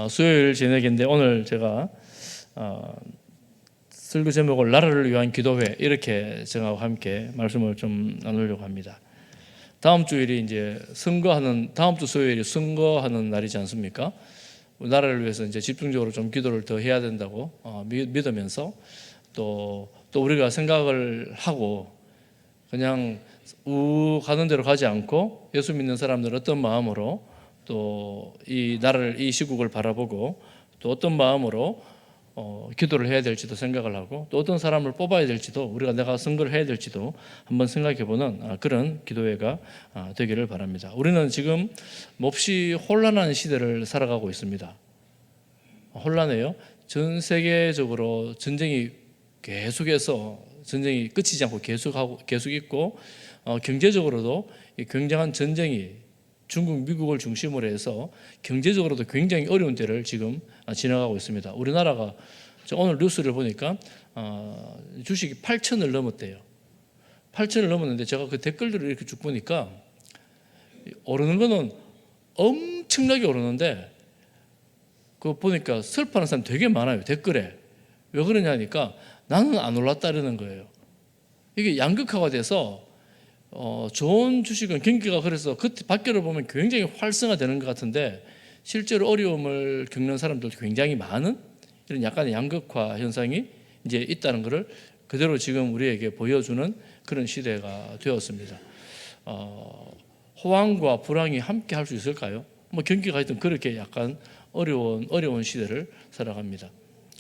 수요일 저녁인데 오늘 제가 설교 제목을 나라를 위한 기도회 이렇게 정하고 함께 말씀을 좀 나누려고 합니다. 다음 주일이 이제 다음 주 수요일이 선거하는 날이지 않습니까? 나라를 위해서 이제 집중적으로 좀 기도를 더 해야 된다고 믿으면서 또 우리가 생각을 하고 그냥 가는 대로 가지 않고 예수 믿는 사람들 어떤 마음으로 또 이 시국을 바라보고 또 어떤 마음으로 기도를 해야 될지도 생각을 하고 또 어떤 사람을 뽑아야 될지도 내가 선거를 해야 될지도 한번 생각해보는 그런 기도회가 되기를 바랍니다. 우리는 지금 몹시 혼란한 시대를 살아가고 있습니다. 혼란해요. 전 세계적으로 전쟁이 끝이지 않고 계속 있고 경제적으로도 굉장한 전쟁이 중국, 미국을 중심으로 해서 경제적으로도 굉장히 어려운 때를 지금 지나가고 있습니다. 우리나라가 오늘 뉴스를 보니까 주식이 8천을 넘었대요. 8천을 넘었는데 제가 그 댓글들을 이렇게 쭉 보니까 오르는 거는 엄청나게 오르는데 그거 보니까 슬퍼하는 사람 되게 많아요. 댓글에. 왜 그러냐니까 나는 안 올랐다는 거예요. 이게 양극화가 돼서 좋은 주식은 경기가 그래서 그때 밖으로 보면 굉장히 활성화되는 것 같은데 실제로 어려움을 겪는 사람들도 굉장히 많은 이런 약간의 양극화 현상이 이제 있다는 것을 그대로 지금 우리에게 보여주는 그런 시대가 되었습니다. 호황과 불황이 함께 할 수 있을까요? 경기가 하여튼 그렇게 약간 어려운 시대를 살아갑니다.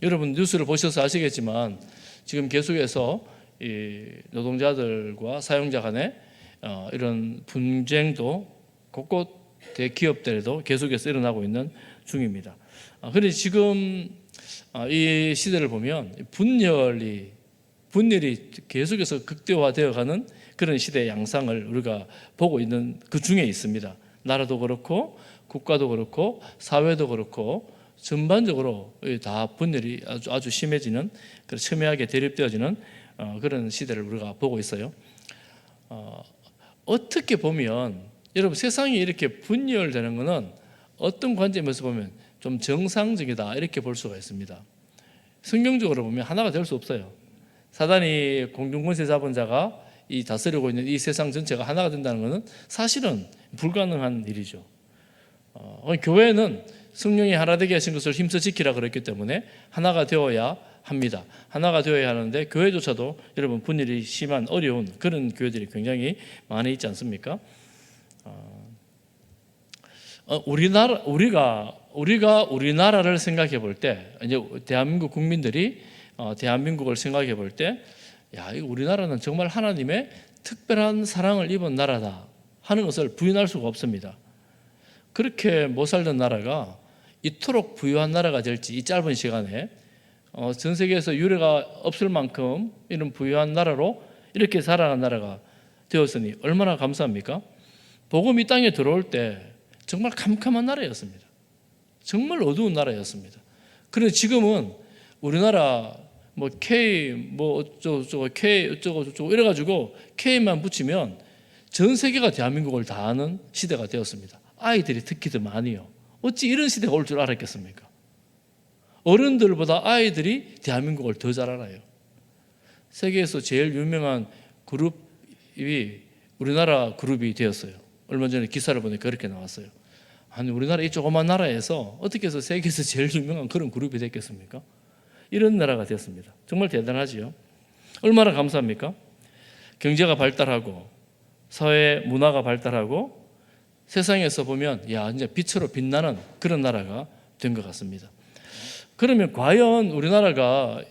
여러분 뉴스를 보셔서 아시겠지만 지금 계속해서 이 노동자들과 사용자 간의 이런 분쟁도 곳곳 대기업들에도 계속해서 일어나고 있는 중입니다. 그런데 지금 이 시대를 보면 분열이 계속해서 극대화되어가는 그런 시대의 양상을 우리가 보고 있는 그 중에 있습니다. 나라도 그렇고 국가도 그렇고 사회도 그렇고 전반적으로 다 분열이 아주 심해지는, 첨예하게 대립되어지는 그런 시대를 우리가 보고 있어요. 어떻게 보면 여러분 세상이 이렇게 분열되는 것은 어떤 관점에서 보면 좀 정상적이다 이렇게 볼 수가 있습니다. 성경적으로 보면 하나가 될 수 없어요. 사단이 공중권세 잡은 자가 이 다스리고 있는 이 세상 전체가 하나가 된다는 것은 사실은 불가능한 일이죠. 교회는 성령이 하나 되게 하신 것을 힘써 지키라 그랬기 때문에 하나가 되어야 합니다. 하나가 되어야 하는데 교회조차도 여러분 분열이 심한 어려운 그런 교회들이 굉장히 많이 있지 않습니까? 우리가 우리나라를 생각해 볼 때 이제 대한민국 국민들이 대한민국을 생각해 볼 때 우리나라는 정말 하나님의 특별한 사랑을 입은 나라다 하는 것을 부인할 수가 없습니다. 그렇게 못 살던 나라가 이토록 부유한 나라가 될지 이 짧은 시간에 전 세계에서 유례가 없을 만큼 이런 부유한 나라로 이렇게 살아간 나라가 되었으니 얼마나 감사합니까? 복음이 땅에 들어올 때 정말 캄캄한 나라였습니다. 정말 어두운 나라였습니다. 그런데 지금은 우리나라 K 어쩌고 이래가지고 K만 붙이면 전 세계가 대한민국을 다 아는 시대가 되었습니다. 아이들이 특히 더 많이요. 어찌 이런 시대가 올 줄 알았겠습니까? 어른들보다 아이들이 대한민국을 더 잘 알아요. 세계에서 제일 유명한 그룹이 우리나라 그룹이 되었어요. 얼마 전에 기사를 보니까 그렇게 나왔어요. 아니 우리나라 이 조그만 나라에서 어떻게 해서 세계에서 제일 유명한 그런 그룹이 됐겠습니까? 이런 나라가 되었습니다. 정말 대단하지요. 얼마나 감사합니까? 경제가 발달하고 사회 문화가 발달하고 세상에서 보면 이제 빛으로 빛나는 그런 나라가 된 것 같습니다. 그러면 과연 우리나라가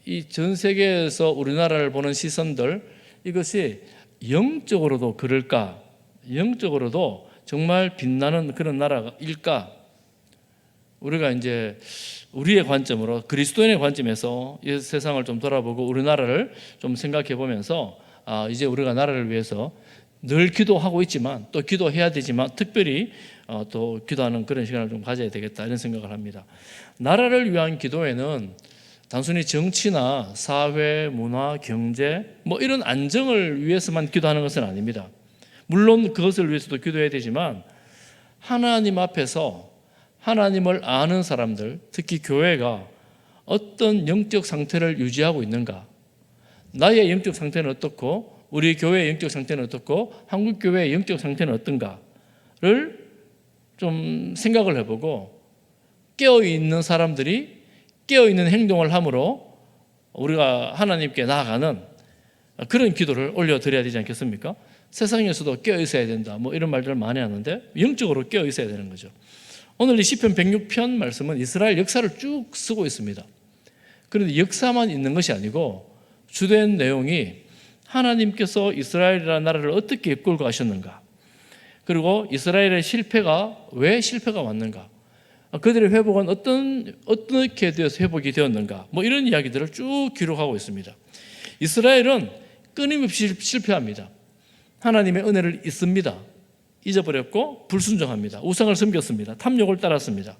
이 전 세계에서 우리나라를 보는 시선들 이것이 영적으로도 그럴까? 영적으로도 정말 빛나는 그런 나라일까? 우리가 이제 우리의 관점으로 그리스도인의 관점에서 이 세상을 좀 돌아보고 우리나라를 좀 생각해 보면서 이제 우리가 나라를 위해서 늘 기도하고 있지만 또 기도해야 되지만 특별히 또 기도하는 그런 시간을 좀 가져야 되겠다 이런 생각을 합니다. 나라를 위한 기도에는 단순히 정치나 사회, 문화, 경제 이런 안정을 위해서만 기도하는 것은 아닙니다. 물론 그것을 위해서도 기도해야 되지만 하나님 앞에서 하나님을 아는 사람들, 특히 교회가 어떤 영적 상태를 유지하고 있는가? 나의 영적 상태는 어떻고 우리 교회의 영적 상태는 어떻고 한국 교회의 영적 상태는 어떤가를 좀 생각을 해보고 깨어있는 사람들이 깨어있는 행동을 함으로 우리가 하나님께 나아가는 그런 기도를 올려드려야 되지 않겠습니까? 세상에서도 깨어있어야 된다 뭐 이런 말들을 많이 하는데 영적으로 깨어있어야 되는 거죠. 오늘 이 시편 106편 말씀은 이스라엘 역사를 쭉 쓰고 있습니다. 그런데 역사만 있는 것이 아니고 주된 내용이 하나님께서 이스라엘이라는 나라를 어떻게 이끌고 가셨는가, 그리고 이스라엘의 실패가 왜 실패가 왔는가, 그들의 회복은 어떻게 되어서 회복이 되었는가, 뭐 이런 이야기들을 쭉 기록하고 있습니다. 이스라엘은 끊임없이 실패합니다. 하나님의 은혜를 잊습니다. 잊어버렸고 불순종합니다. 우상을 섬겼습니다. 탐욕을 따랐습니다.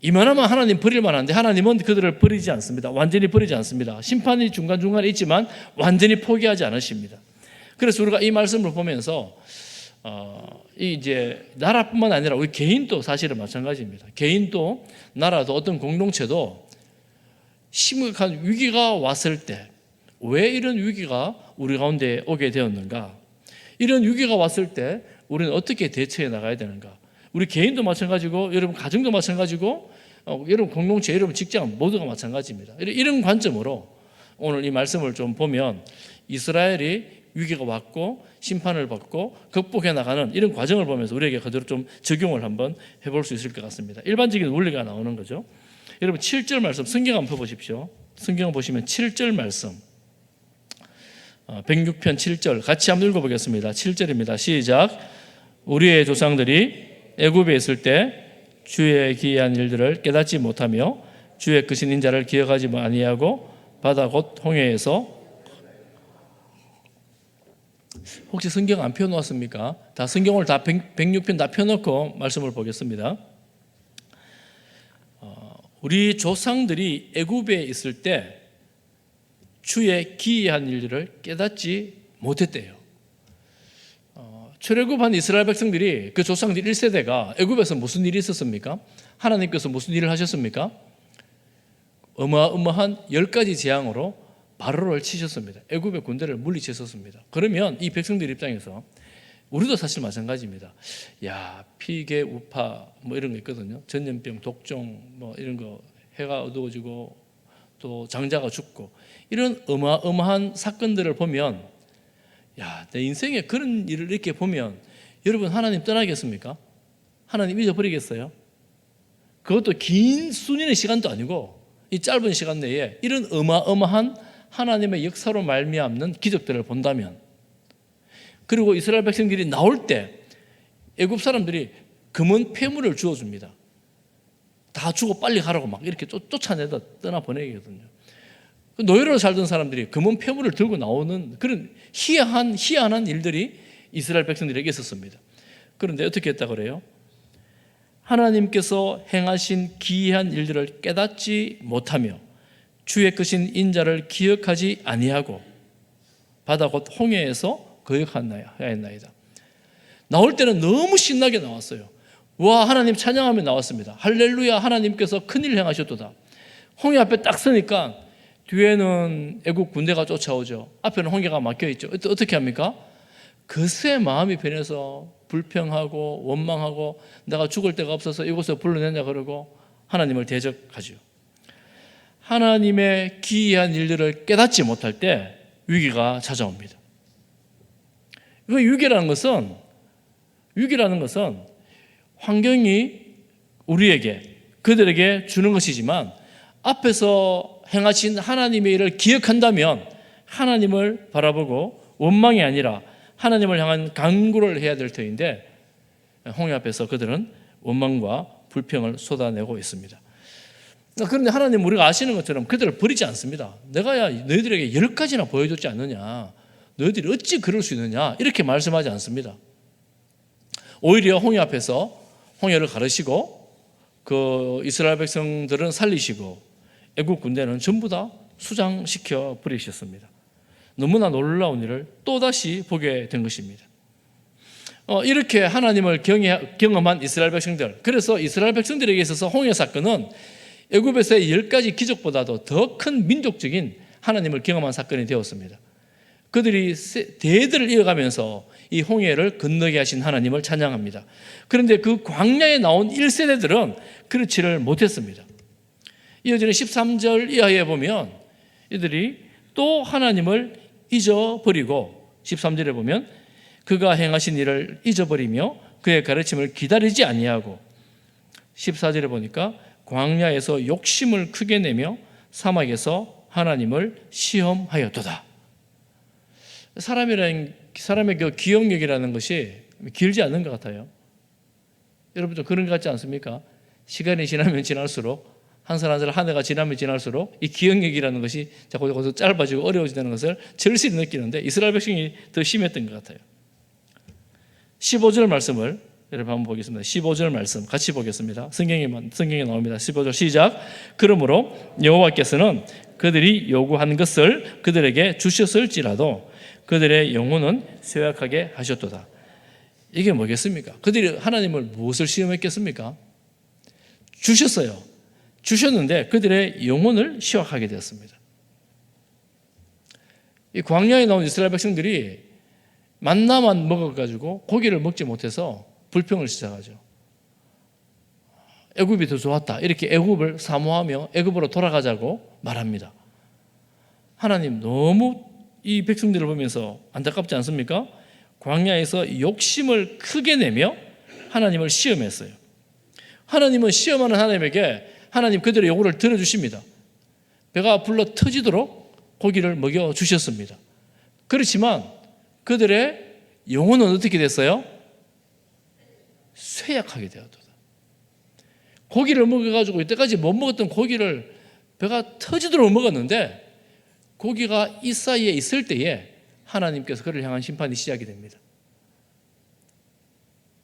이만하면 하나님 버릴 만한데 하나님은 그들을 버리지 않습니다. 완전히 버리지 않습니다. 심판이 중간중간에 있지만 완전히 포기하지 않으십니다. 그래서 우리가 이 말씀을 보면서 이제 나라뿐만 아니라 우리 개인도 사실은 마찬가지입니다. 개인도 나라도 어떤 공동체도 심각한 위기가 왔을 때 왜 이런 위기가 우리 가운데 오게 되었는가, 이런 위기가 왔을 때 우리는 어떻게 대처해 나가야 되는가. 우리 개인도 마찬가지고 여러분 가정도 마찬가지고 여러분 공동체, 여러분 직장 모두가 마찬가지입니다. 이런 관점으로 오늘 이 말씀을 좀 보면 이스라엘이 위기가 왔고 심판을 받고 극복해 나가는 이런 과정을 보면서 우리에게 그대로 좀 적용을 한번 해볼 수 있을 것 같습니다. 일반적인 원리가 나오는 거죠. 여러분 7절 말씀 성경 한번 펴보십시오. 성경 보시면 7절 말씀 106편 7절 같이 한번 읽어보겠습니다. 7절입니다. 시작. 우리의 조상들이 애굽에 있을 때 주의 기이한 일들을 깨닫지 못하며 주의 크신 인자를 기억하지 아니하고 바다 곧 홍해에서, 혹시 성경 안 펴놓았습니까? 다 성경을 다 106편 다 펴놓고 말씀을 보겠습니다. 우리 조상들이 애굽에 있을 때 주의 기이한 일들을 깨닫지 못했대요. 출애굽한 이스라엘 백성들이 그 조상들 1세대가 애굽에서 무슨 일이 있었습니까? 하나님께서 무슨 일을 하셨습니까? 어마어마한 10가지 재앙으로 바로를 치셨습니다. 애굽의 군대를 물리쳤었습니다. 그러면 이 백성들 입장에서 우리도 사실 마찬가지입니다. 야, 피계, 우파 뭐 이런 거 있거든요. 전염병, 독종 뭐 이런 거, 해가 어두워지고 또 장자가 죽고 이런 어마어마한 사건들을 보면, 야, 내 인생에 그런 일을 이렇게 보면 여러분 하나님 떠나겠습니까? 하나님 잊어버리겠어요? 그것도 긴 수년의 시간도 아니고 이 짧은 시간 내에 이런 어마어마한 하나님의 역사로 말미암는 기적들을 본다면, 그리고 이스라엘 백성들이 나올 때 애굽 사람들이 금은 폐물을 주어줍니다. 다 주고 빨리 가라고 막 이렇게 쫓아내다 떠나보내거든요. 노예로 살던 사람들이 금은 폐물을 들고 나오는 그런 희한한 일들이 이스라엘 백성들에게 있었습니다. 그런데 어떻게 했다 그래요? 하나님께서 행하신 기이한 일들을 깨닫지 못하며 주의 크신 인자를 기억하지 아니하고 바다 곧 홍해에서 거역하였나이다. 나올 때는 너무 신나게 나왔어요. 와, 하나님 찬양하며 나왔습니다. 할렐루야, 하나님께서 큰일 행하셨도다. 홍해 앞에 딱 서니까 뒤에는 애국 군대가 쫓아오죠. 앞에는 홍해가 막혀있죠. 어떻게 합니까? 그새 마음이 변해서 불평하고 원망하고 내가 죽을 데가 없어서 이곳에 불러내냐 그러고 하나님을 대적하죠. 하나님의 기이한 일들을 깨닫지 못할 때 위기가 찾아옵니다. 그 위기라는 것은 환경이 우리에게, 그들에게 주는 것이지만 앞에서 행하신 하나님의 일을 기억한다면 하나님을 바라보고 원망이 아니라 하나님을 향한 간구를 해야 될 터인데 홍해 앞에서 그들은 원망과 불평을 쏟아내고 있습니다. 그런데 하나님 우리가 아시는 것처럼 그들을 버리지 않습니다. 내가야 너희들에게 10가지나 보여줬지 않느냐, 너희들이 어찌 그럴 수 있느냐 이렇게 말씀하지 않습니다. 오히려 홍해 앞에서 홍해를 가르시고 그 이스라엘 백성들은 살리시고 애국 군대는 전부 다 수장시켜 버리셨습니다. 너무나 놀라운 일을 또다시 보게 된 것입니다. 이렇게 하나님을 경험한 이스라엘 백성들, 그래서 이스라엘 백성들에게 있어서 홍해 사건은 애굽에서의 10가지 기적보다도 더 큰 민족적인 하나님을 경험한 사건이 되었습니다. 그들이 대들을 이어가면서 이 홍해를 건너게 하신 하나님을 찬양합니다. 그런데 그 광야에 나온 1세대들은 그렇지를 못했습니다. 이어지는 13절 이하에 보면 이들이 또 하나님을 잊어버리고 13절에 보면 그가 행하신 일을 잊어버리며 그의 가르침을 기다리지 아니하고 14절에 보니까 광야에서 욕심을 크게 내며 사막에서 하나님을 시험하였도다. 사람의 그 기억력이라는 것이 길지 않는 것 같아요. 여러분 좀 그런 것 같지 않습니까? 시간이 지나면 지날수록 한 살 한 살 한 해가 지나면 지날수록 이 기억력이라는 것이 자꾸 짧아지고 어려워지는 것을 절실히 느끼는데 이스라엘 백성이 더 심했던 것 같아요. 15절 말씀을 여러분 한번 보겠습니다. 15절 말씀 같이 보겠습니다. 성경에 나옵니다. 15절 시작. 그러므로 여호와께서는 그들이 요구한 것을 그들에게 주셨을지라도 그들의 영혼은 쇠약하게 하셨도다. 이게 뭐겠습니까? 그들이 하나님을 무엇을 시험했겠습니까? 주셨어요. 주셨는데 그들의 영혼을 시험하게 되었습니다. 이 광야에 나온 이스라엘 백성들이 만나만 먹어가지고 고기를 먹지 못해서 불평을 시작하죠. 애굽이 더 좋았다. 이렇게 애굽을 사모하며 애굽으로 돌아가자고 말합니다. 하나님 너무 이 백성들을 보면서 안타깝지 않습니까? 광야에서 욕심을 크게 내며 하나님을 시험했어요. 하나님은 시험하는 하나님에게 하나님 그들의 요구를 들어주십니다. 배가 불러 터지도록 고기를 먹여주셨습니다. 그렇지만 그들의 영혼은 어떻게 됐어요? 쇠약하게 되었다. 고기를 먹어가지고 이때까지 못 먹었던 고기를 배가 터지도록 먹었는데 고기가 이 사이에 있을 때에 하나님께서 그를 향한 심판이 시작이 됩니다.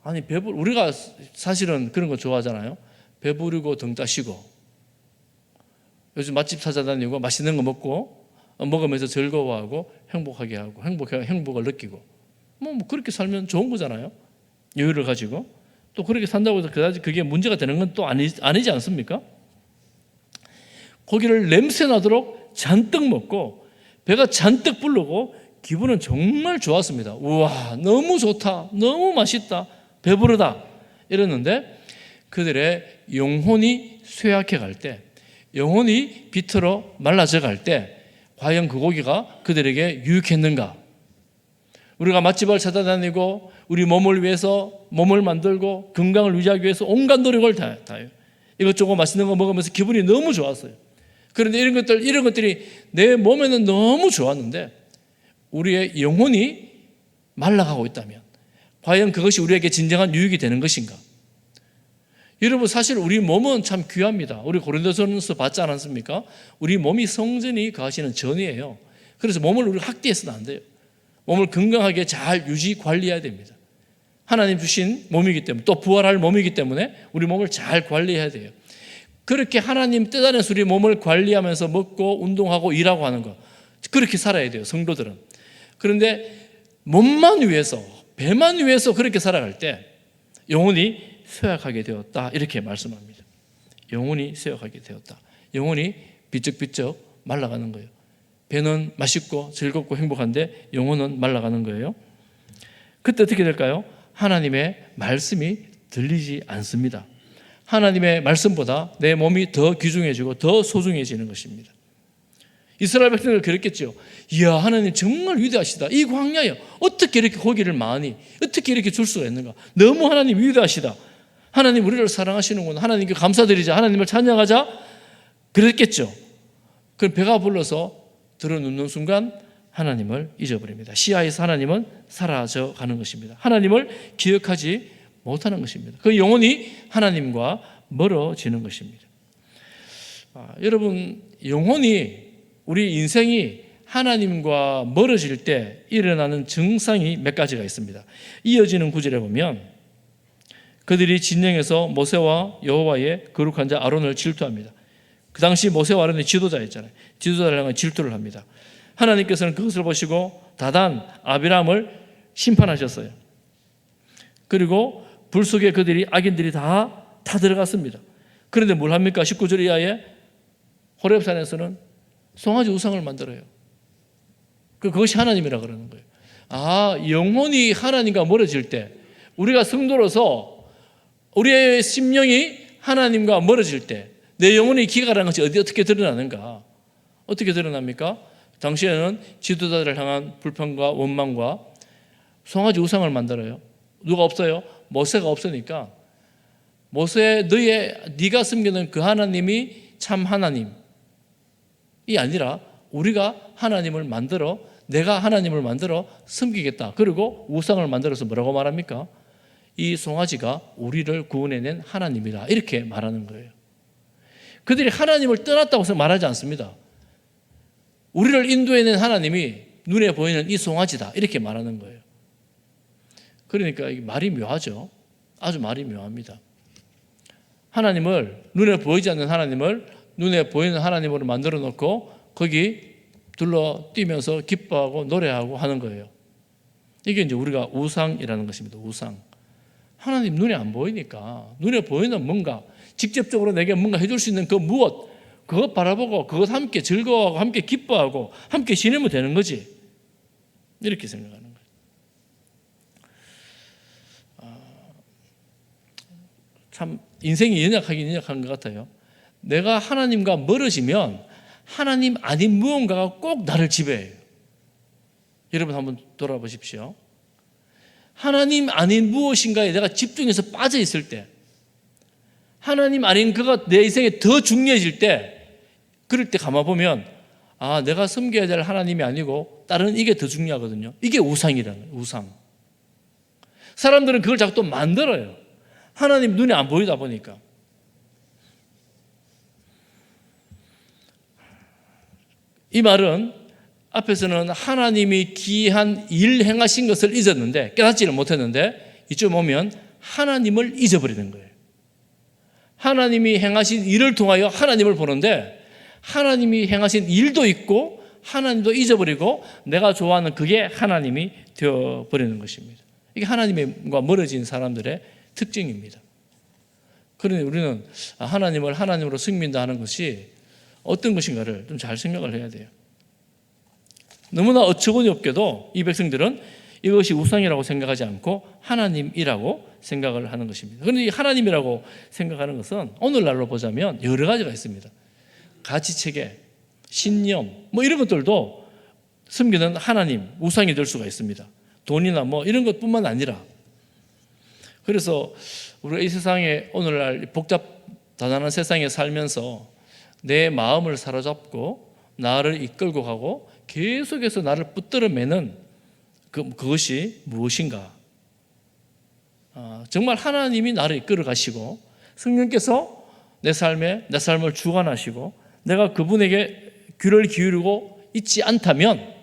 아니 우리가 사실은 그런 거 좋아하잖아요. 배부르고 등 따시고 요즘 맛집 찾아다니고 맛있는 거 먹으면서 즐거워하고 행복하게 하고 행복을 느끼고 뭐 그렇게 살면 좋은 거잖아요. 여유를 가지고 또 그렇게 산다고 해서 그다지 그게 문제가 되는 건 또 아니지 않습니까? 고기를 냄새 나도록 잔뜩 먹고 배가 잔뜩 부르고 기분은 정말 좋았습니다. 우와 너무 좋다, 너무 맛있다, 배부르다 이랬는데 그들의 영혼이 쇠약해 갈 때, 영혼이 비틀어 말라져 갈 때 과연 그 고기가 그들에게 유익했는가? 우리가 맛집을 찾아다니고 우리 몸을 위해서 몸을 만들고 건강을 유지하기 위해서 온갖 노력을 다해요. 이것저것 맛있는 거 먹으면서 기분이 너무 좋았어요. 그런데 이런 것들이 내 몸에는 너무 좋았는데 우리의 영혼이 말라가고 있다면 과연 그것이 우리에게 진정한 유익이 되는 것인가? 여러분 사실 우리 몸은 참 귀합니다. 우리 고린도전서 봤지 않았습니까? 우리 몸이 성전이 거하시는 전이에요. 그래서 몸을 우리가 학대해서는 안 돼요. 몸을 건강하게 잘 유지 관리해야 됩니다. 하나님 주신 몸이기 때문에 또 부활할 몸이기 때문에 우리 몸을 잘 관리해야 돼요. 그렇게 하나님 뜻 안에서 우리 몸을 관리하면서 먹고 운동하고 일하고 하는 거 그렇게 살아야 돼요. 성도들은. 그런데 몸만 위해서 배만 위해서 그렇게 살아갈 때 영혼이 쇠약하게 되었다 이렇게 말씀합니다. 영혼이 쇠약하게 되었다. 영혼이 비쩍비쩍 말라가는 거예요. 배는 맛있고 즐겁고 행복한데 영혼은 말라가는 거예요. 그때 어떻게 될까요? 하나님의 말씀이 들리지 않습니다. 하나님의 말씀보다 내 몸이 더 귀중해지고 더 소중해지는 것입니다. 이스라엘 백성들 그랬겠죠. 이야 하나님 정말 위대하시다. 이 광야에 어떻게 이렇게 고기를 많이 어떻게 이렇게 줄 수가 있는가. 너무 하나님 위대하시다. 하나님 우리를 사랑하시는구나. 하나님께 감사드리자. 하나님을 찬양하자. 그랬겠죠. 그럼 배가 불러서 들어눕는 순간 하나님을 잊어버립니다. 시야에서 하나님은 사라져 가는 것입니다. 하나님을 기억하지 못하는 것입니다. 그 영혼이 하나님과 멀어지는 것입니다. 여러분 영혼이 우리 인생이 하나님과 멀어질 때 일어나는 증상이 몇 가지가 있습니다. 이어지는 구절에 보면 그들이 진영에서 모세와 여호와의 거룩한 자 아론을 질투합니다. 그 당시 모세와 아론이 지도자였잖아요. 지도자를 향해 질투를 합니다. 하나님께서는 그것을 보시고 다단 아비람을 심판하셨어요. 그리고 불 속에 그들이 악인들이 다 들어갔습니다. 그런데 뭘 합니까? 19절 이하에 호렙산에서는 송아지 우상을 만들어요. 그것이 하나님이라 그러는 거예요. 영혼이 하나님과 멀어질 때, 우리가 성도로서 우리의 심령이 하나님과 멀어질 때 내 영혼의 기가라는 것이 어떻게 드러나는가? 어떻게 드러납니까? 당시에는 지도자들을 향한 불평과 원망과 송아지 우상을 만들어요. 누가 없어요? 모세가 없으니까 모세 네가 섬기는 그 하나님이 참 하나님이 아니라 우리가 하나님을 만들어 내가 하나님을 만들어 섬기겠다. 그리고 우상을 만들어서 뭐라고 말합니까? 이 송아지가 우리를 구원해낸 하나님이다. 이렇게 말하는 거예요. 그들이 하나님을 떠났다고 해서 말하지 않습니다. 우리를 인도해낸 하나님이 눈에 보이는 이 송아지다. 이렇게 말하는 거예요. 그러니까 이게 말이 묘하죠. 아주 말이 묘합니다. 하나님을, 눈에 보이지 않는 하나님을 눈에 보이는 하나님으로 만들어 놓고 거기 둘러 뛰면서 기뻐하고 노래하고 하는 거예요. 이게 이제 우리가 우상이라는 것입니다. 우상. 하나님 눈에 안 보이니까 눈에 보이는 뭔가, 직접적으로 내게 뭔가 해줄 수 있는 그 무엇, 그것 바라보고 그것 함께 즐거워하고 함께 기뻐하고 함께 지내면 되는 거지. 이렇게 생각하는 거예요. 참 인생이 연약한 것 같아요. 내가 하나님과 멀어지면 하나님 아닌 무언가가 꼭 나를 지배해요. 여러분 한번 돌아보십시오. 하나님 아닌 무엇인가에 내가 집중해서 빠져 있을 때, 하나님 아닌 그가 내 인생에 더 중요해질 때, 그럴 때 가만보면 내가 섬겨야 될 하나님이 아니고 다른 이게 더 중요하거든요. 이게 우상이라는 거예요. 우상. 사람들은 그걸 자꾸 또 만들어요. 하나님 눈에 안 보이다 보니까. 이 말은 앞에서는 하나님이 기이한 일 행하신 것을 잊었는데, 깨닫지를 못했는데, 이쯤 오면 하나님을 잊어버리는 거예요. 하나님이 행하신 일을 통하여 하나님을 보는데, 하나님이 행하신 일도 있고 하나님도 잊어버리고 내가 좋아하는 그게 하나님이 되어버리는 것입니다. 이게 하나님과 멀어진 사람들의 특징입니다. 그러니 우리는 하나님을 하나님으로 섬긴다 하는 것이 어떤 것인가를 좀 잘 생각을 해야 돼요. 너무나 어처구니 없게도 이 백성들은 이것이 우상이라고 생각하지 않고 하나님이라고 생각을 하는 것입니다. 그런데 이 하나님이라고 생각하는 것은 오늘날로 보자면 여러 가지가 있습니다. 가지체계, 신념, 이런 것들도 섬기는 하나님, 우상이 될 수가 있습니다. 돈이나 이런 것뿐만 아니라. 그래서 우리가 이 세상에 오늘날 복잡다단한 세상에 살면서 내 마음을 사로잡고 나를 이끌고 가고 계속해서 나를 붙들어 매는 그것이 무엇인가? 정말 하나님이 나를 이끌어 가시고 성령께서 내 삶을 주관하시고 내가 그분에게 귀를 기울이고 있지 않다면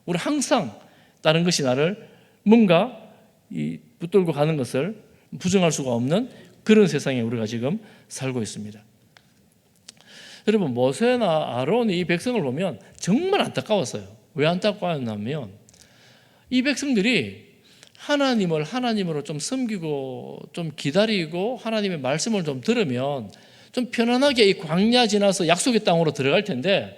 우리 항상 다른 것이 나를 뭔가 붙들고 가는 것을 부정할 수가 없는 그런 세상에 우리가 지금 살고 있습니다. 여러분, 모세나 아론이 이 백성을 보면 정말 안타까웠어요. 왜 안타까웠냐면 이 백성들이 하나님을 하나님으로 좀 섬기고 좀 기다리고 하나님의 말씀을 좀 들으면 좀 편안하게 이 광야 지나서 약속의 땅으로 들어갈 텐데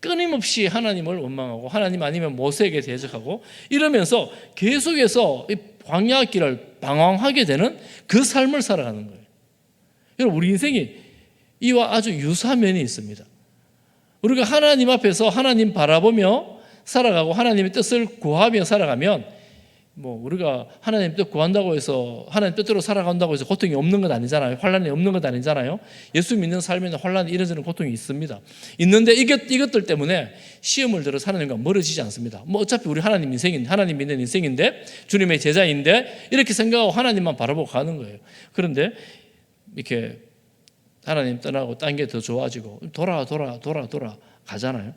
끊임없이 하나님을 원망하고 하나님 아니면 모세에게 대적하고 이러면서 계속해서 이 광야 길을 방황하게 되는 그 삶을 살아가는 거예요. 여러분, 우리 인생이 이와 아주 유사한 면이 있습니다. 우리가 하나님 앞에서 하나님 바라보며 살아가고 하나님의 뜻을 구하며 살아가면 우리가 하나님 뜻 구한다고 해서 하나님 뜻대로 살아간다고 해서 고통이 없는 건 아니잖아요. 환난이 없는 건 아니잖아요. 예수 믿는 삶에는 환난이 이런저런 고통이 있습니다. 있는데 이것들 때문에 시험을 들어 하나님과 멀어지지 않습니다. 어차피 우리 하나님 믿는 인생인데 주님의 제자인데 이렇게 생각하고 하나님만 바라보고 가는 거예요. 그런데 이렇게 하나님 떠나고 딴 게 더 좋아지고 돌아 가잖아요.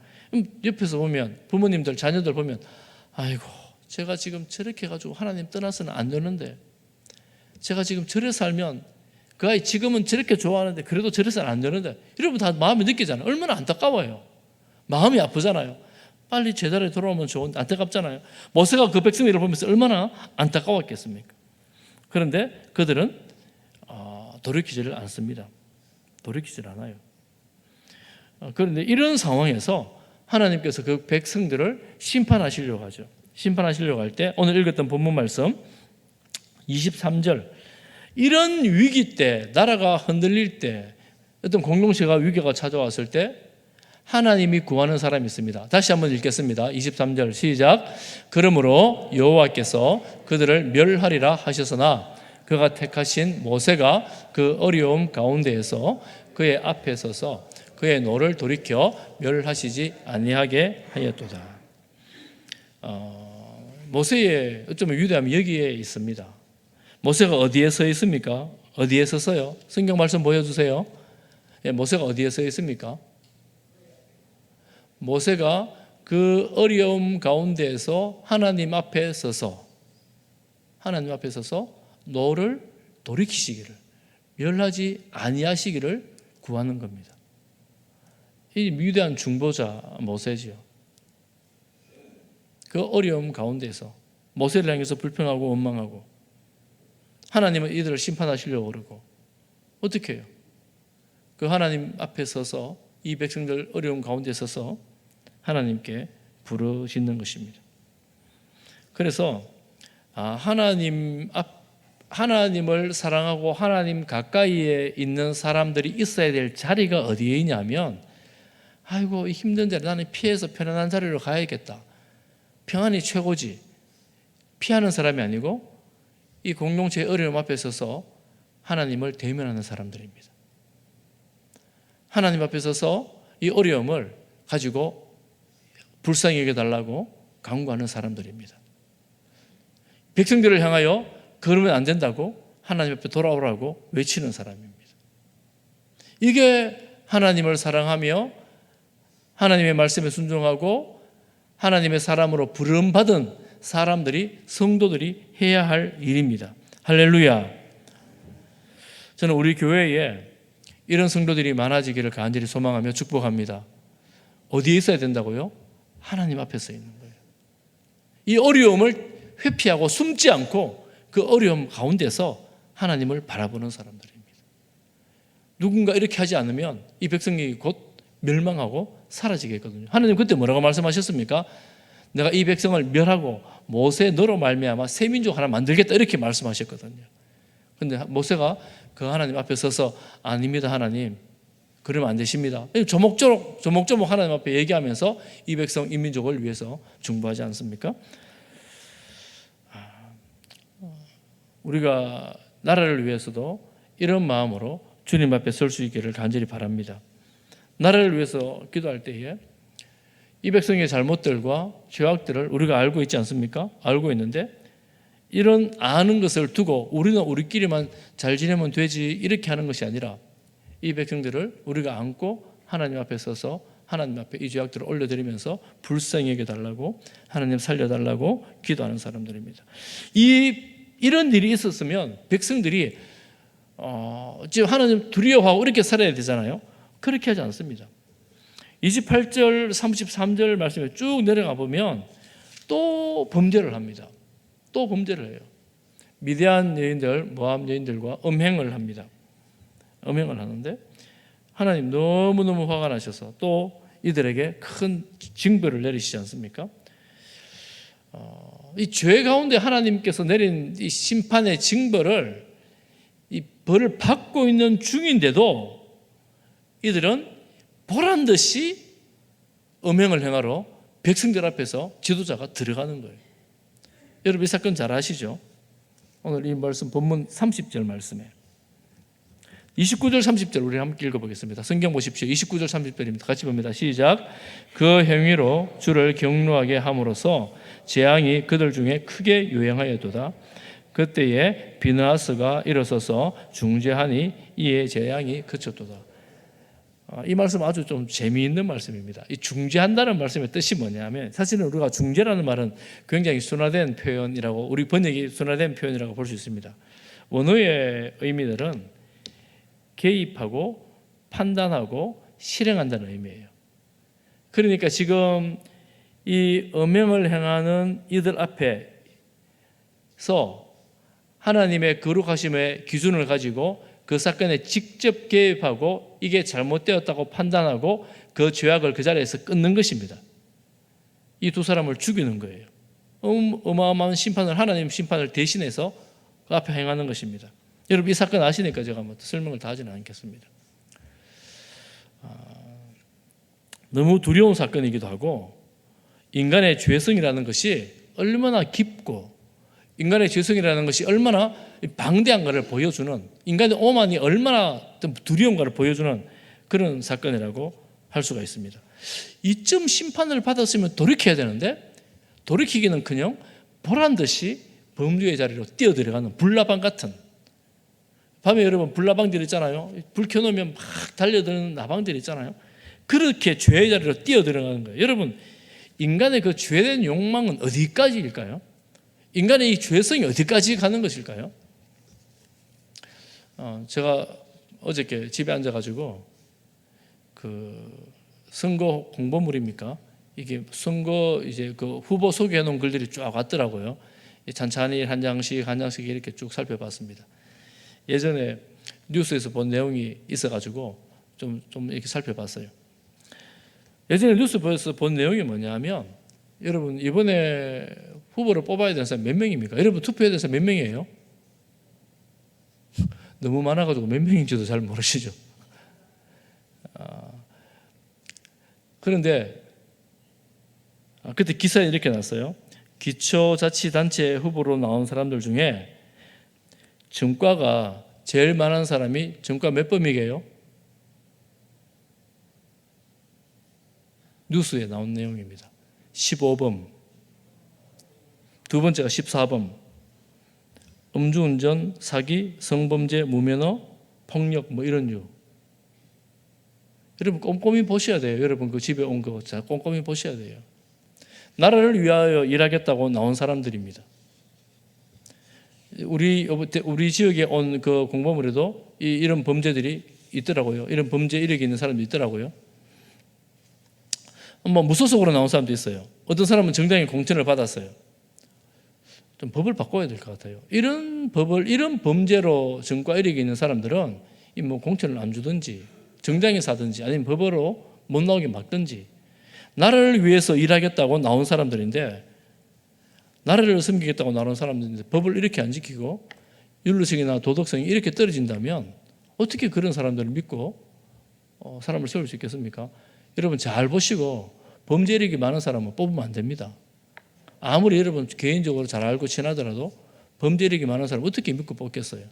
옆에서 보면 부모님들 자녀들 보면 아이고 제가 지금 저렇게 해가지고 하나님 떠나서는 안 되는데 제가 지금 저래 살면 그 아이 지금은 저렇게 좋아하는데 그래도 저래서는 안 되는데 여러분 다 마음이 느끼잖아요. 얼마나 안타까워요. 마음이 아프잖아요. 빨리 제자리에 돌아오면 좋은데 안타깝잖아요. 모세가 그 백성들을 보면서 얼마나 안타까웠겠습니까? 그런데 그들은 돌이키지를 않습니다. 돌이키질 않아요. 그런데 이런 상황에서 하나님께서 그 백성들을 심판하시려고 하죠. 심판하시려고 할 때 오늘 읽었던 본문 말씀 23절, 이런 위기 때, 나라가 흔들릴 때, 어떤 공동체가 위기가 찾아왔을 때 하나님이 구하는 사람이 있습니다. 다시 한번 읽겠습니다. 23절 시작. 그러므로 여호와께서 그들을 멸하리라 하셨으나 그가 택하신 모세가 그 어려움 가운데에서 그의 앞에 서서 그의 노를 돌이켜 멸하시지 아니하게 하였도다. 모세의 어쩌면 위대함이 여기에 있습니다. 모세가 어디에 서 있습니까? 어디에 서서요? 성경 말씀 보여주세요. 모세가 어디에 서 있습니까? 모세가 그 어려움 가운데에서 하나님 앞에 서서 노를 돌이키시기를, 멸하지 아니하시기를 구하는 겁니다. 이 위대한 중보자 모세지요. 그 어려움 가운데서 모세를 향해서 불평하고 원망하고 하나님은 이들을 심판하시려고 그러고 어떻게 해요? 그 하나님 앞에 서서 이 백성들 어려움 가운데 서서 하나님께 부르짖는 것입니다. 그래서 하나님을 사랑하고 하나님 가까이에 있는 사람들이 있어야 될 자리가 어디에 있냐면, 아이고 힘든 자리 나는 피해서 편안한 자리로 가야겠다, 평안이 최고지, 피하는 사람이 아니고 이 공동체의 어려움 앞에 서서 하나님을 대면하는 사람들입니다. 하나님 앞에 서서 이 어려움을 가지고 불쌍히 여겨달라고 간구하는 사람들입니다. 백성들을 향하여 그러면 안 된다고 하나님 앞에 돌아오라고 외치는 사람입니다. 이게 하나님을 사랑하며 하나님의 말씀에 순종하고 하나님의 사람으로 부름받은 사람들이, 성도들이 해야 할 일입니다. 할렐루야. 저는 우리 교회에 이런 성도들이 많아지기를 간절히 소망하며 축복합니다. 어디에 있어야 된다고요? 하나님 앞에서 있는 거예요. 이 어려움을 회피하고 숨지 않고 그 어려움 가운데서 하나님을 바라보는 사람들입니다. 누군가 이렇게 하지 않으면 이 백성이 곧 멸망하고 사라지겠거든요. 하나님 그때 뭐라고 말씀하셨습니까? 내가 이 백성을 멸하고 모세 너로 말미암아 새 민족 하나 만들겠다, 이렇게 말씀하셨거든요. 그런데 모세가 그 하나님 앞에 서서 아닙니다 하나님, 그러면 안 되십니다, 조목조목 하나님 앞에 얘기하면서 이 백성 이 민족을 위해서 중보하지 않습니까? 우리가 나라를 위해서도 이런 마음으로 주님 앞에 설 수 있기를 간절히 바랍니다. 나라를 위해서 기도할 때에 이 백성의 잘못들과 죄악들을 우리가 알고 있지 않습니까? 알고 있는데 이런 아는 것을 두고 우리는 우리끼리만 잘 지내면 되지 이렇게 하는 것이 아니라 이 백성들을 우리가 안고 하나님 앞에 서서 하나님 앞에 이 죄악들을 올려드리면서 불쌍히 여겨달라고, 하나님 살려달라고 기도하는 사람들입니다. 이런 일이 있었으면 백성들이 지금 하나님 두려워하고 이렇게 살아야 되잖아요. 그렇게 하지 않습니다. 28절 33절 말씀에 쭉 내려가 보면 또 범죄를 합니다. 또 범죄를 해요. 미디안 여인들, 모압 여인들과 음행을 합니다. 음행을 하는데 하나님 너무너무 화가 나셔서 또 이들에게 큰 징벌을 내리시지 않습니까? 이 죄 가운데 하나님께서 내린 이 심판의 징벌을, 이 벌을 받고 있는 중인데도 이들은 보란 듯이 음행을 행하러 백성들 앞에서 지도자가 들어가는 거예요. 여러분 이 사건 잘 아시죠? 오늘 이 말씀 본문 30절 말씀에 29절 30절 우리 함께 읽어보겠습니다. 성경 보십시오. 29절 30절입니다. 같이 봅니다. 시작. 그 행위로 주를 경노하게 함으로써 재앙이 그들 중에 크게 유행하였도다. 그때에 비느하스가 일어서서 중재하니 이에 재앙이 그쳤도다. 이 말씀 아주 좀 재미있는 말씀입니다. 이 중재한다는 말씀의 뜻이 뭐냐면, 사실은 우리가 중재라는 말은 굉장히 순화된 표현이라고, 우리 번역이 순화된 표현이라고 볼 수 있습니다. 원어의 의미들은 개입하고 판단하고 실행한다는 의미예요. 그러니까 지금 이 음행을 행하는 이들 앞에서 하나님의 거룩하심의 기준을 가지고 그 사건에 직접 개입하고 이게 잘못되었다고 판단하고 그 죄악을 그 자리에서 끊는 것입니다. 이 두 사람을 죽이는 거예요. 어마어마한 심판을, 하나님 심판을 대신해서 그 앞에 행하는 것입니다. 여러분 이 사건 아시니까 제가 뭐 설명을 다 하지는 않겠습니다. 너무 두려운 사건이기도 하고 인간의 죄성이라는 것이 얼마나 깊고 인간의 죄성이라는 것이 얼마나 방대한가를 보여주는, 인간의 오만이 얼마나 두려운가를 보여주는 그런 사건이라고 할 수가 있습니다. 이쯤 심판을 받았으면 돌이켜야 되는데 돌이키기는커녕 보란듯이 범죄의 자리로 뛰어들어가는 불나방 같은, 밤에 여러분 불나방들 있잖아요. 불 켜놓으면 막 달려드는 나방들 있잖아요. 그렇게 죄의 자리로 뛰어들어가는 거예요. 여러분 인간의 그 죄된 욕망은 어디까지일까요? 인간의 이 죄성이 어디까지 가는 것일까요? 제가 어저께 집에 앉아가지고 그 선거 공보물입니까? 이게 선거 이제 그 후보 소개해 놓은 글들이 쫙 왔더라고요. 찬찬히 한 장씩 이렇게 쭉 살펴봤습니다. 예전에 뉴스에서 본 내용이 있어가지고 좀 이렇게 살펴봤어요. 예전에 뉴스에서 본 내용이 뭐냐면, 여러분 이번에 후보를 뽑아야 되는 사람 몇 명입니까? 여러분 투표해야 되는 사람 몇 명이에요? 너무 많아가지고 몇 명인지도 잘 모르시죠. 그런데 그때 기사에 이렇게 났어요. 기초자치단체 후보로 나온 사람들 중에 전과가 제일 많은 사람이 전과 몇 범이게요? 뉴스에 나온 내용입니다. 15범, 두 번째가 14범, 음주운전, 사기, 성범죄, 무면허, 폭력 뭐 이런 류. 여러분 꼼꼼히 보셔야 돼요. 여러분 그 집에 온 거 꼼꼼히 보셔야 돼요. 나라를 위하여 일하겠다고 나온 사람들입니다. 우리 지역에 온 그 공보물에도 이런 범죄들이 있더라고요. 이런 범죄 이력이 있는 사람도 있더라고요. 뭐 무소속으로 나온 사람도 있어요. 어떤 사람은 정당히 공천을 받았어요. 좀 법을 바꿔야 될 것 같아요. 이런 범죄로 전과 이력이 있는 사람들은 뭐 공천을 안 주든지 정당에서 하든지 아니면 법으로 못 나오게 막든지, 나라를 위해서 일하겠다고 나온 사람들인데, 나라를 섬기겠다고 나온 사람들인데 법을 이렇게 안 지키고 윤리성이나 도덕성이 이렇게 떨어진다면 어떻게 그런 사람들을 믿고 사람을 세울 수 있겠습니까? 여러분 잘 보시고 범죄 이력이 많은 사람은 뽑으면 안 됩니다. 아무리 여러분 개인적으로 잘 알고 친하더라도 범죄 이력이 많은 사람 어떻게 믿고 뽑겠어요?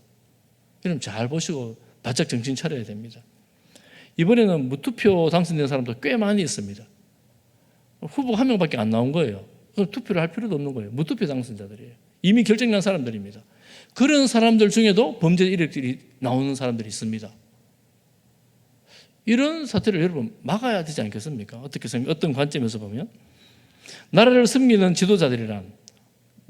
여러분 잘 보시고 바짝 정신 차려야 됩니다. 이번에는 무투표 당선된 사람도 꽤 많이 있습니다. 후보 한 명밖에 안 나온 거예요. 그럼 투표를 할 필요도 없는 거예요. 무투표 당선자들이에요. 이미 결정난 사람들입니다. 그런 사람들 중에도 범죄 이력들이 나오는 사람들이 있습니다. 이런 사태를 여러분 막아야 되지 않겠습니까? 어떤 관점에서 보면 나라를 섬기는 지도자들이란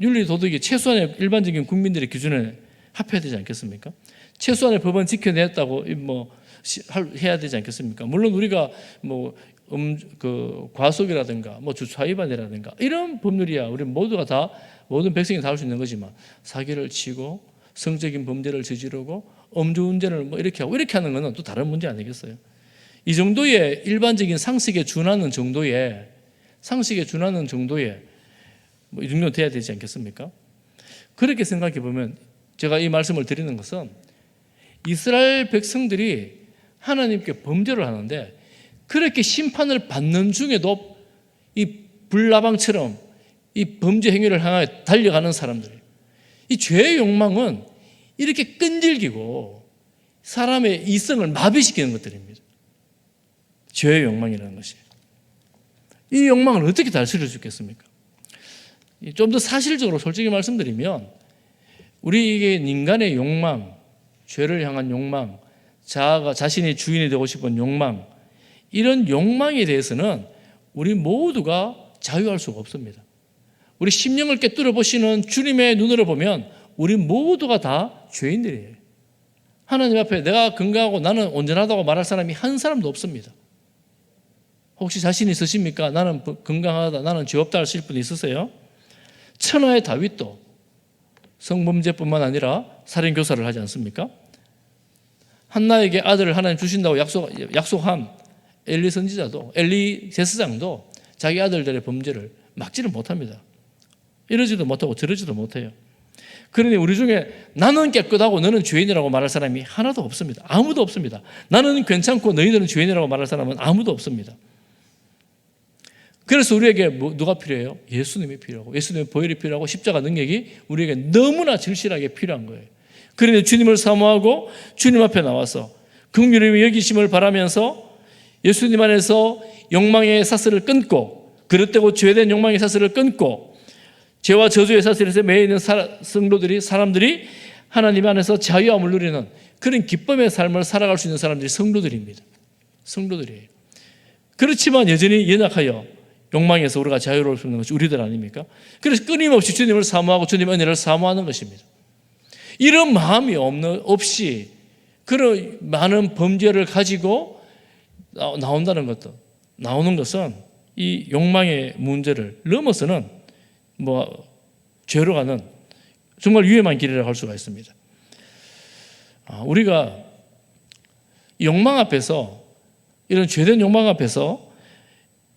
윤리 도덕이 최소한의 일반적인 국민들의 기준에 합해야 되지 않겠습니까? 최소한의 법은 지켜냈다고 해야 되지 않겠습니까? 물론 우리가 과속이라든가 주차 위반이라든가 이런 법률이야 우리 모두가 다 모든 백성이 다 할 수 있는 거지만, 사기를 치고 성적인 범죄를 저지르고 음주운전을 이렇게 하고 이렇게 하는 것은 또 다른 문제 아니겠어요? 이 정도의 일반적인 상식에 준하는 정도의 이 정도 돼야 되지 않겠습니까? 그렇게 생각해 보면 제가 이 말씀을 드리는 것은 이스라엘 백성들이 하나님께 범죄를 하는데 그렇게 심판을 받는 중에도 이 불나방처럼 이 범죄 행위를 향하여 달려가는 사람들, 이 죄의 욕망은 이렇게 끈질기고 사람의 이성을 마비시키는 것들입니다. 죄의 욕망이라는 것이. 이 욕망을 어떻게 다스릴 수 있겠습니까? 좀 더 사실적으로 솔직히 말씀드리면 우리 인간의 욕망, 죄를 향한 욕망, 자신이 주인이 되고 싶은 욕망, 이런 욕망에 대해서는 우리 모두가 자유할 수가 없습니다. 우리 심령을 깨뜨려 보시는 주님의 눈으로 보면 우리 모두가 다 죄인들이에요. 하나님 앞에 내가 건강하고 나는 온전하다고 말할 사람이 한 사람도 없습니다. 혹시 자신 있으십니까? 나는 건강하다, 나는 죄 없다 하실 분 있으세요? 천하의 다윗도 성범죄뿐만 아니라 살인 교사를 하지 않습니까? 한나에게 아들을 하나님 주신다고 약속한 엘리 선지자도, 엘리 제사장도 자기 아들들의 범죄를 막지를 못합니다. 이러지도 못하고 저러지도 못해요. 그러니 우리 중에 나는 깨끗하고 너는 죄인이라고 말할 사람이 하나도 없습니다. 아무도 없습니다. 나는 괜찮고 너희들은 죄인이라고 말할 사람은 아무도 없습니다. 그래서 우리에게 누가 필요해요? 예수님이 필요하고, 예수님의 보혈이 필요하고, 십자가 능력이 우리에게 너무나 절실하게 필요한 거예요. 그러니 주님을 사모하고 주님 앞에 나와서 긍휼히 여기심을 바라면서 예수님 안에서 욕망의 사슬을 끊고, 그릇되고 죄된 욕망의 사슬을 끊고, 죄와 저주의 사슬에서 매여 있는 사람들이 하나님 안에서 자유함을 누리는 그런 기쁨의 삶을 살아갈 수 있는 사람들이 성도들입니다. 성도들이에요. 그렇지만 여전히 연약하여 욕망에서 우리가 자유로울 수 있는 것이 우리들 아닙니까? 그래서 끊임없이 주님을 사모하고 주님 은혜를 사모하는 것입니다. 이런 마음이 없이 그런 많은 범죄를 가지고 나오는 것은 이 욕망의 문제를 넘어서는 죄로 가는 정말 위험한 길이라고 할 수가 있습니다. 우리가 욕망 앞에서, 이런 죄된 욕망 앞에서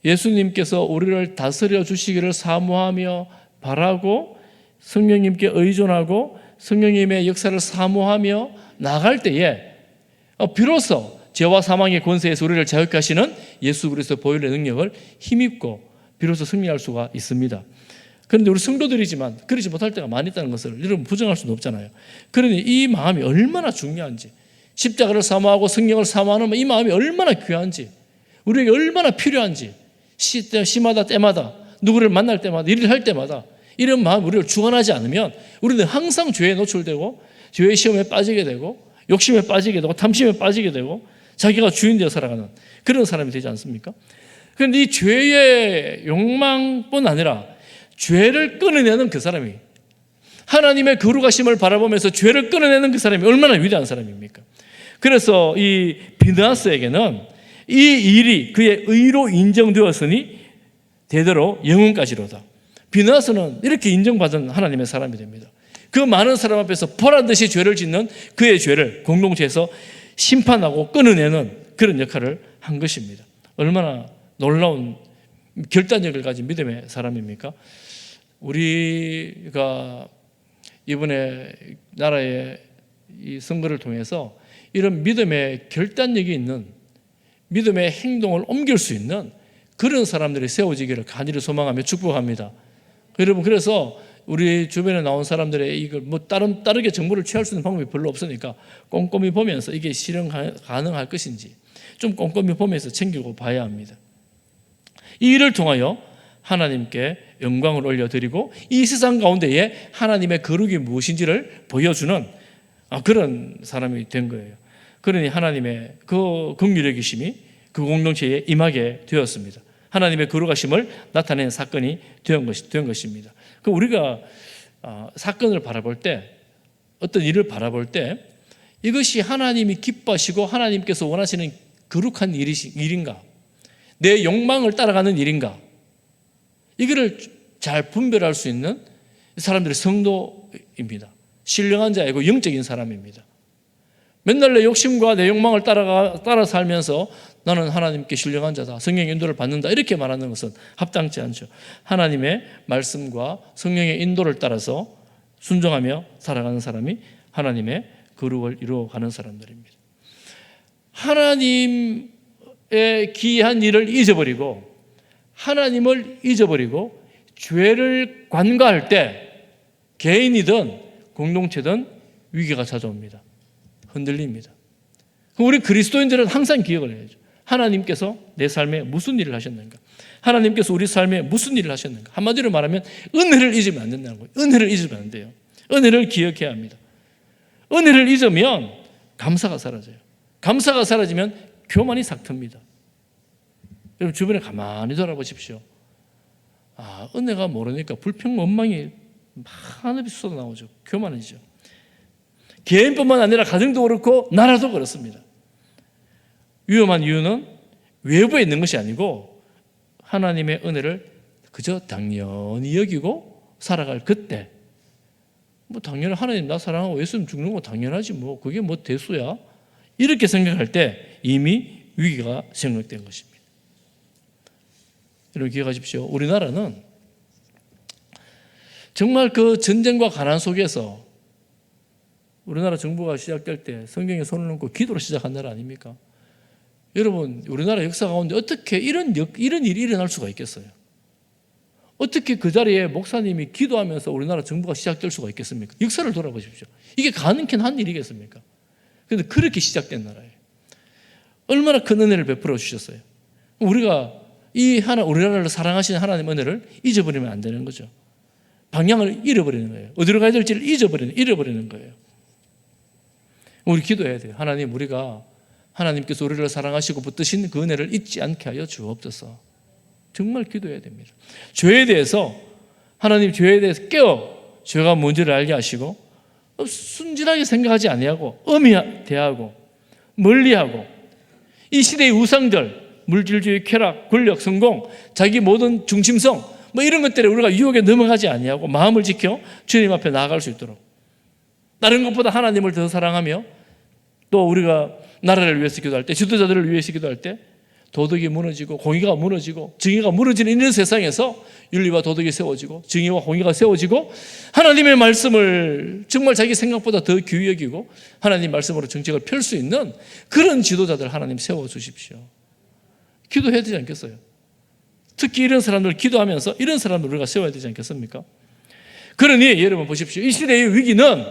예수님께서 우리를 다스려 주시기를 사모하며 바라고 성령님께 의존하고 성령님의 역사를 사모하며 나갈 때에 비로소 죄와 사망의 권세에서 우리를 자유케 하시는 예수 그리스도 보혈의 능력을 힘입고 비로소 승리할 수가 있습니다. 그런데 우리 성도들이지만 그러지 못할 때가 많이 있다는 것을 여러분 부정할 수는 없잖아요. 그러니 이 마음이 얼마나 중요한지, 십자가를 사모하고 성령을 사모하는 이 마음이 얼마나 귀한지, 우리에게 얼마나 필요한지, 시마다 때마다 누구를 만날 때마다 일을 할 때마다 이런 마음 우리를 주관하지 않으면 우리는 항상 죄에 노출되고 죄의 시험에 빠지게 되고 욕심에 빠지게 되고 탐심에 빠지게 되고 자기가 주인 되어 살아가는 그런 사람이 되지 않습니까? 그런데 이 죄의 욕망뿐 아니라 죄를 끊어내는 그 사람이, 하나님의 거룩하심을 바라보면서 죄를 끊어내는 그 사람이 얼마나 위대한 사람입니까? 그래서 이 비느하스에게는 이 일이 그의 의로 인정되었으니 대대로 영원까지로다. 비느하스는 이렇게 인정받은 하나님의 사람이 됩니다. 그 많은 사람 앞에서 보란듯이 죄를 짓는 그의 죄를 공동체에서 심판하고 끊어내는 그런 역할을 한 것입니다. 얼마나 놀라운 결단력을 가진 믿음의 사람입니까? 우리가 이번에 나라의 이 선거를 통해서 이런 믿음의 결단력이 있는, 믿음의 행동을 옮길 수 있는 그런 사람들이 세워지기를 간절히 소망하며 축복합니다. 여러분, 그래서 우리 주변에 나온 사람들의 이걸 다르게 정보를 취할 수 있는 방법이 별로 없으니까 꼼꼼히 보면서 이게 실현 가능할 것인지 좀 꼼꼼히 보면서 챙기고 봐야 합니다. 이 일을 통하여 하나님께 영광을 올려드리고 이 세상 가운데에 하나님의 거룩이 무엇인지를 보여주는 그런 사람이 된 거예요. 그러니 하나님의 그 긍휼의 계심이 그 공동체에 임하게 되었습니다. 하나님의 거룩하심을 나타낸 사건이 된 것입니다. 그 우리가 사건을 바라볼 때, 어떤 일을 바라볼 때 이것이 하나님이 기뻐하시고 하나님께서 원하시는 거룩한 일인가, 내 욕망을 따라가는 일인가, 이거를 잘 분별할 수 있는 사람들이 성도입니다. 신령한 자이고 영적인 사람입니다. 맨날 내 욕심과 내 욕망을 따라 살면서 나는 하나님께 신령한 자다, 성령의 인도를 받는다, 이렇게 말하는 것은 합당치 않죠. 하나님의 말씀과 성령의 인도를 따라서 순종하며 살아가는 사람이 하나님의 거룩을 이루어가는 사람들입니다. 하나님의 기이한 일을 잊어버리고 하나님을 잊어버리고 죄를 관가할 때 개인이든 공동체든 위기가 찾아옵니다. 흔들립니다. 우리 그리스도인들은 항상 기억을 해야죠. 하나님께서 내 삶에 무슨 일을 하셨는가? 하나님께서 우리 삶에 무슨 일을 하셨는가? 한마디로 말하면 은혜를 잊으면 안 된다는 거예요. 은혜를 잊으면 안 돼요. 은혜를 기억해야 합니다. 은혜를 잊으면 감사가 사라져요. 감사가 사라지면 교만이 삭틉니다. 여러분 주변에 가만히 돌아보십시오. 은혜가 모르니까 불평 원망이 한없이 쏟아나오죠. 교만이죠. 개인뿐만 아니라 가정도 그렇고 나라도 그렇습니다. 위험한 이유는 외부에 있는 것이 아니고 하나님의 은혜를 그저 당연히 여기고 살아갈 그때 뭐 당연히 하나님 나 사랑하고 예수님 죽는 거 당연하지 뭐 그게 뭐 대수야. 이렇게 생각할 때 이미 위기가 생각된 것입니다. 여러분 기억하십시오. 우리나라는 정말 그 전쟁과 가난 속에서 우리나라 정부가 시작될 때 성경에 손을 얹고 기도로 시작한 나라 아닙니까? 여러분 우리나라 역사 가운데 어떻게 이런 일이 일어날 수가 있겠어요? 어떻게 그 자리에 목사님이 기도하면서 우리나라 정부가 시작될 수가 있겠습니까? 역사를 돌아보십시오. 이게 가능한 한 일이겠습니까? 그런데 그렇게 시작된 나라예요. 얼마나 큰 은혜를 베풀어 주셨어요. 우리가 우리나라를 사랑하시는 하나님 은혜를 잊어버리면 안 되는 거죠. 방향을 잃어버리는 거예요. 어디로 가야 될지를 잃어버리는 거예요. 우리 기도해야 돼요. 하나님, 우리가 하나님께서 우리를 사랑하시고 붙드신 그 은혜를 잊지 않게 하여 주옵소서. 정말 기도해야 됩니다. 죄에 대해서 하나님 죄에 대해서 죄가 뭔지를 알게 하시고 순진하게 생각하지 아니하고 엄히 대하고 멀리하고 이 시대의 우상들, 물질주의, 쾌락, 권력, 성공, 자기 모든 중심성 뭐 이런 것들에 우리가 유혹에 넘어가지 아니하고 마음을 지켜 주님 앞에 나아갈 수 있도록 다른 것보다 하나님을 더 사랑하며 또 우리가 나라를 위해서 기도할 때, 지도자들을 위해서 기도할 때 도덕이 무너지고 공의가 무너지고 정의가 무너지는 이런 세상에서 윤리와 도덕이 세워지고 정의와 공의가 세워지고 하나님의 말씀을 정말 자기 생각보다 더 귀히 여기고 하나님 말씀으로 정책을 펼 수 있는 그런 지도자들 하나님 세워주십시오. 기도해야 되지 않겠어요? 특히 이런 사람들 기도하면서 이런 사람들 우리가 세워야 되지 않겠습니까? 그러니 여러분 보십시오. 이 시대의 위기는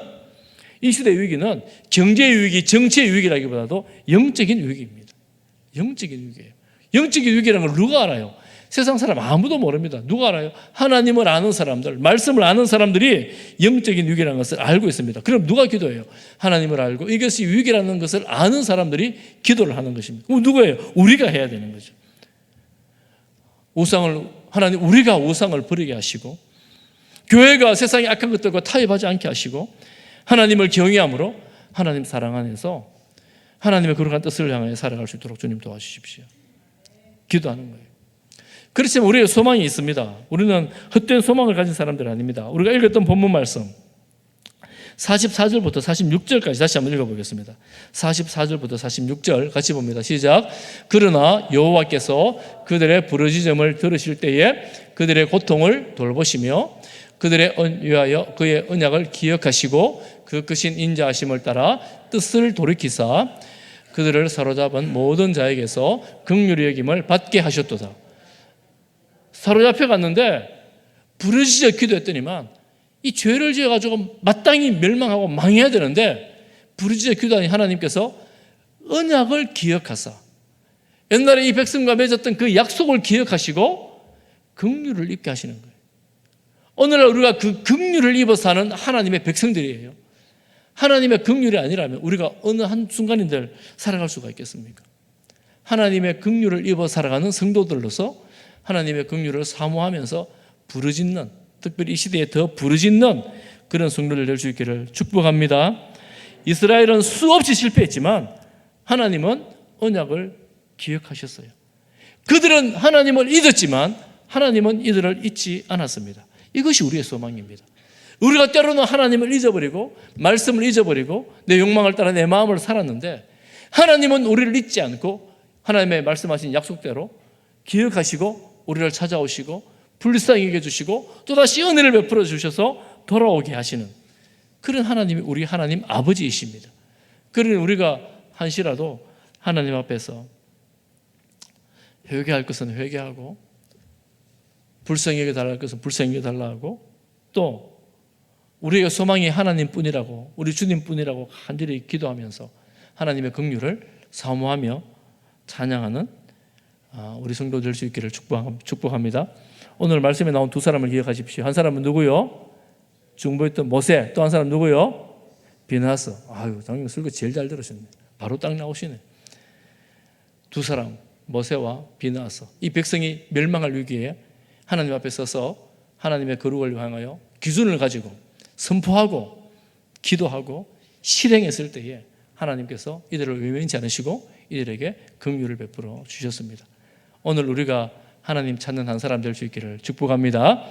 경제의 위기, 정치의 위기라기보다도 영적인 위기입니다. 영적인 위기예요. 영적인 위기라는 걸 누가 알아요? 세상 사람 아무도 모릅니다. 누가 알아요? 하나님을 아는 사람들, 말씀을 아는 사람들이 영적인 위기라는 것을 알고 있습니다. 그럼 누가 기도해요? 하나님을 알고 이것이 위기라는 것을 아는 사람들이 기도를 하는 것입니다. 그럼 누구예요? 우리가 해야 되는 거죠. 우리가 우상을 버리게 하시고 교회가 세상의 악한 것들과 타협하지 않게 하시고 하나님을 경외함으로 하나님 사랑 안에서 하나님의 거룩한 뜻을 향해 살아갈 수 있도록 주님 도와주십시오. 기도하는 거예요. 그렇지만 우리의 소망이 있습니다. 우리는 헛된 소망을 가진 사람들 아닙니다. 우리가 읽었던 본문 말씀 44절부터 46절까지 다시 한번 읽어보겠습니다. 44절부터 46절 같이 봅니다. 시작. 그러나 여호와께서 그들의 부르짖음을 들으실 때에 그들의 고통을 돌보시며 그들의 위하여 그의 언약을 기억하시고 그 크신 인자하심을 따라 뜻을 돌이키사 그들을 사로잡은 모든 자에게서 긍휼히 여김을 받게 하셨도다. 사로잡혀 갔는데 부르짖어 기도했더니만 이 죄를 지어가지고 마땅히 멸망하고 망해야 되는데 부르짖어 기도하니 하나님께서 언약을 기억하사 옛날에 이 백성과 맺었던 그 약속을 기억하시고 긍휼을 입게 하시는 거예요. 오늘날 우리가 그 긍휼을 입어 사는 하나님의 백성들이에요. 하나님의 긍휼이 아니라면 우리가 어느 한순간인들 살아갈 수가 있겠습니까? 하나님의 긍휼을 입어 살아가는 성도들로서 하나님의 긍휼을 사모하면서 부르짖는, 특별히 이 시대에 더 부르짖는 그런 성도들 될 수 있기를 축복합니다. 이스라엘은 수없이 실패했지만 하나님은 언약을 기억하셨어요. 그들은 하나님을 잊었지만 하나님은 이들을 잊지 않았습니다. 이것이 우리의 소망입니다. 우리가 때로는 하나님을 잊어버리고 말씀을 잊어버리고 내 욕망을 따라 내 마음을 살았는데 하나님은 우리를 잊지 않고 하나님의 말씀하신 약속대로 기억하시고 우리를 찾아오시고 불쌍히 여겨주시고 또다시 은혜를 베풀어 주셔서 돌아오게 하시는 그런 하나님이 우리 하나님 아버지이십니다. 그러니 우리가 한시라도 하나님 앞에서 회개할 것은 회개하고 불쌍히 여겨달라 할 것은 불쌍히 여겨달라 하고 또 우리의 소망이 하나님뿐이라고 우리 주님뿐이라고 간절히 기도하면서 하나님의 긍휼을 사모하며 찬양하는 우리 성도 될 수 있기를 축복합니다. 오늘 말씀에 나온 두 사람을 기억하십시오. 한 사람은 누구요? 중보했던 모세. 또 한 사람 누구요? 비느하스. 아유, 장님 설교 제일 잘 들으셨네. 바로 딱 나오시네. 두 사람, 모세와 비느하스. 이 백성이 멸망할 위기에 하나님 앞에 서서 하나님의 거룩을 향하여 기준을 가지고 선포하고 기도하고 실행했을 때에 하나님께서 이들을 외면치 않으시고 이들에게 긍휼을 베풀어 주셨습니다. 오늘 우리가 하나님 찾는 한 사람 될 수 있기를 축복합니다.